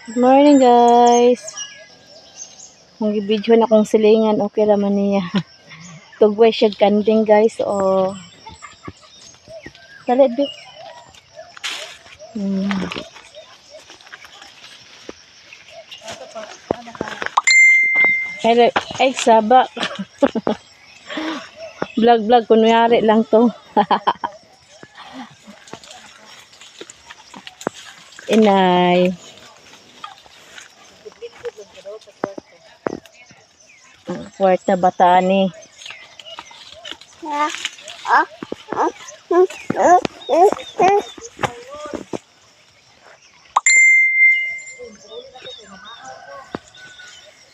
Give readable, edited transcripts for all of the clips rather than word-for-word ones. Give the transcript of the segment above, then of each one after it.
Good morning guys. Ang video na kong silingan okay raman niya. Tugway siya kanding guys. O salit bit. Ay saba. Vlog kunyari lang to. Inay. Kwart na bataan ni.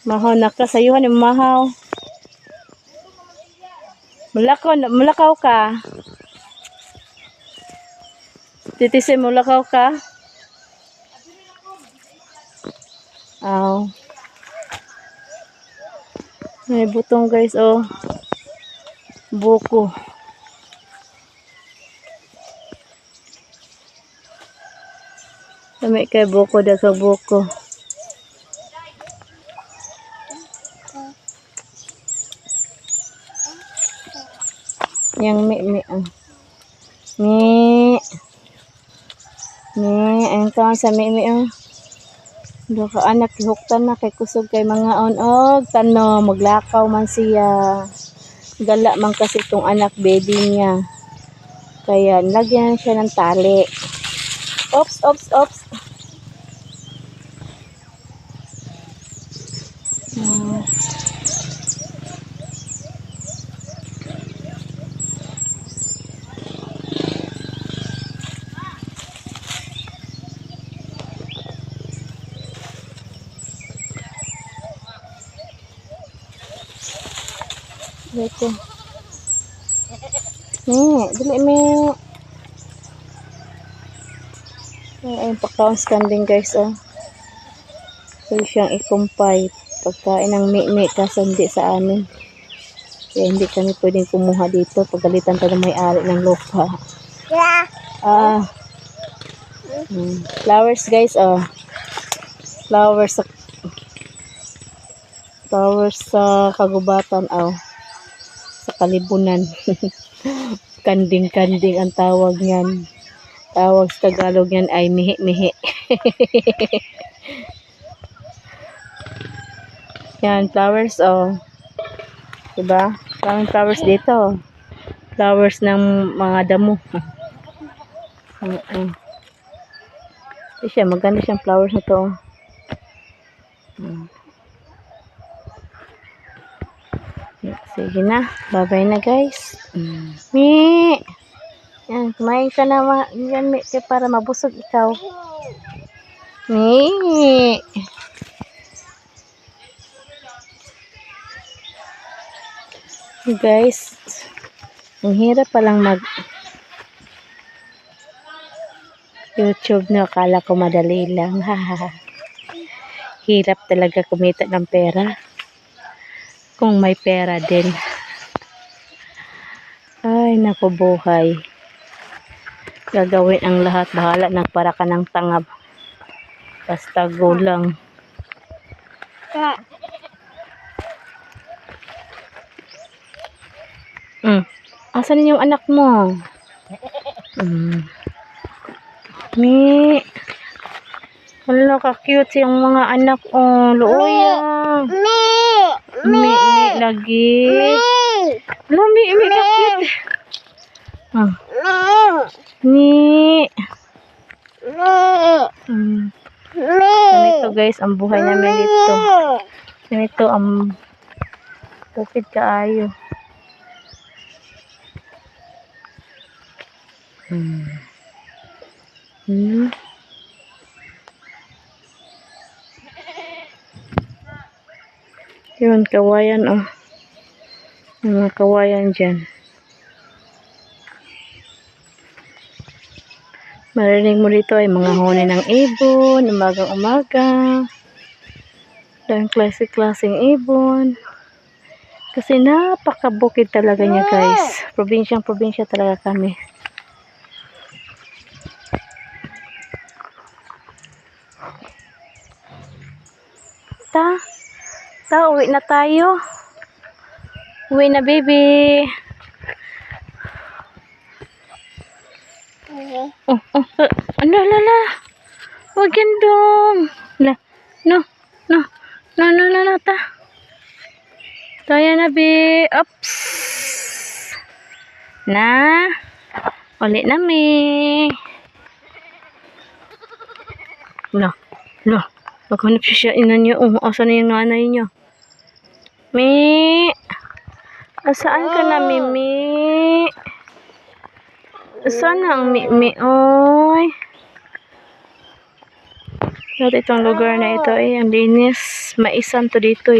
Mahaw na ka sayuhan yung mahaw. Mulakaw ka. Titisi mulakaw ka. Aw. May butong guys oh. Buko. Kami kay buko daga buko. Yang mi ah. Mi. Ang tawag sa mi ah. Duha ka anak gihuktan na kay kusog kay mga og tano maglakaw man siya. Gala man kasi itong anak baby niya. Kaya lagyan siya ng tali. Oops. Ito. Dili me. Ay, pagkaon standing guys oh. Pwede siyang ikumpay. Pagkain ng mi kasi hindi sa amin. Kaya hindi kami pwedeng kumuha dito. Pagalitan tayo may-ari ng lupa. Flowers guys oh. Flowers sa kagubatan oh. Sa kalibunan. Kanding ang tawag niyan. Tawag sa Tagalog yan ay mihi. Yan, flowers oh. Diba? Maraming flowers dito. Flowers ng mga damo. Siya, maganda siyang flowers na to. Sige na. Bye-bye na guys. Mi! Yan, kumain ka na yan, Mi, para mabusog ikaw. Mi! Guys, ang hirap palang mag YouTube na akala ko madali lang. Hirap talaga kumita ng pera. Kung may pera din. Ay, naku buhay. Gagawin ang lahat. Bahala ng para ka ng tangab. Basta gulang. Asan yung anak mo? Mi. Wala ka cute yung mga anak oh. Luoyang. Mi lagi. Wala mi ka cute. Mi. Ganito guys ang buhay namin dito. Ganito ang tupid kaayo. Yun, kawayan oh. Mga kawayan dyan. Marinig mo dito ay mga huni ng ibon, umagang-umaga. Dan klaseng ibon. Kasi napakabukid talaga niya guys. Probinsya talaga kami. ta. Ta, uwi na tayo. Uwi na, baby. Ano, lala. Huwag yan dong. No, no, ta. Tayo na, be. Oops. Na. Ulit na, me. No. Maghanap siya ina niyo. Asan na yung nanay niyo? Me. Asaan ka na, Mimi? Saan ang Mimi? Oy. Dati itong lugar na ito ang linis. Maisan to dito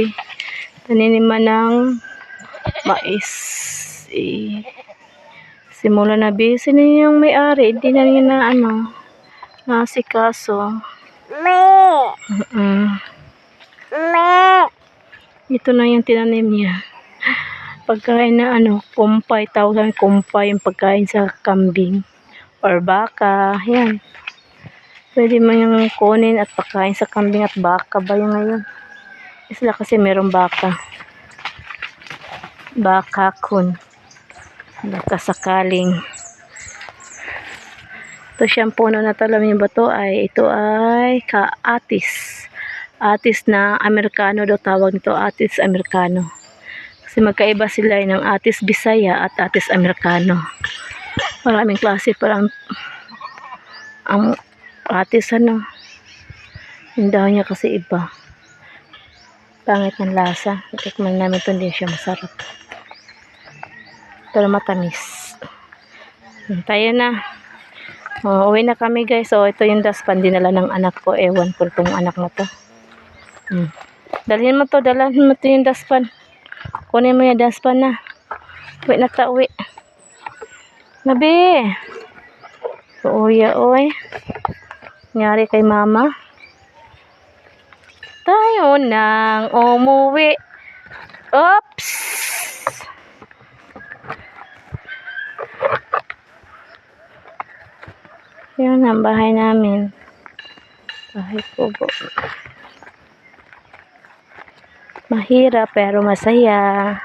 Taniniman ng mais. Simula na busy na yung may-ari. Hindi na niya na nasikaso. Ito na yung tinanim niya. Pagkain na kumpay. Tawag kumpay yung pagkain sa kambing or baka. Yan. Pwede mo yung kunin at pagkain sa kambing at baka ba yung ngayon? Sila kasi merong baka. Baka kun. Baka sakaling. Ito siyang puno na talam yung bato ito ay ka-atis. Atis na Amerikano daw tawag nito. Atis Amerikano. Kasi magkaiba sila ng atis Bisaya at atis Amerikano. Maraming klase parang ang atis yung daw niya kasi iba. Pangit ng lasa. Tikman namin ito, hindi siya masarap. Pero matamis. Tayo na. Uwi na kami guys. So ito yung dustpan dinala ng anak ko. Ewan ko itong anak na to. Dalhin mo to yung dustpan. Kunin mo yung dustpan na. Uwi na ta, uwi. Nabi. Uya, oy. Nangyari kay mama. Tayo nang umuwi. Oops! Yan ang bahay namin. Bahay kubo. Mahirap pero masaya.